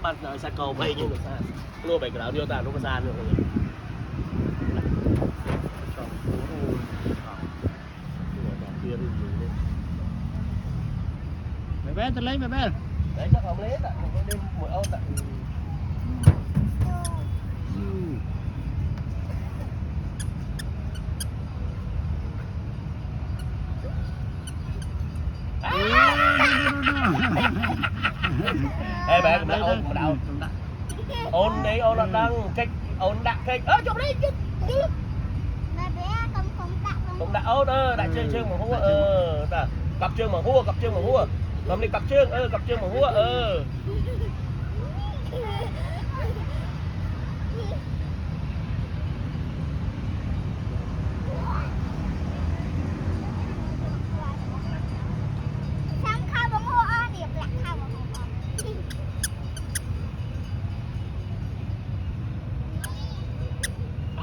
bạn xa cầu bay nhưng mà xa luôn bảy cái áo điêu tàn lúc xa nữa mày bé tôi lấy mày bé đấy chắc không lấy tại không đêm mỗi âu tại ê bé cũng đã ôn mà đâu ôn đi ôn là đang kịch ôn đã kịch chụp đi chứ cũng đã ôn đã chương mà húa ta cặp chương mà húa làm đi cặp chương mà húa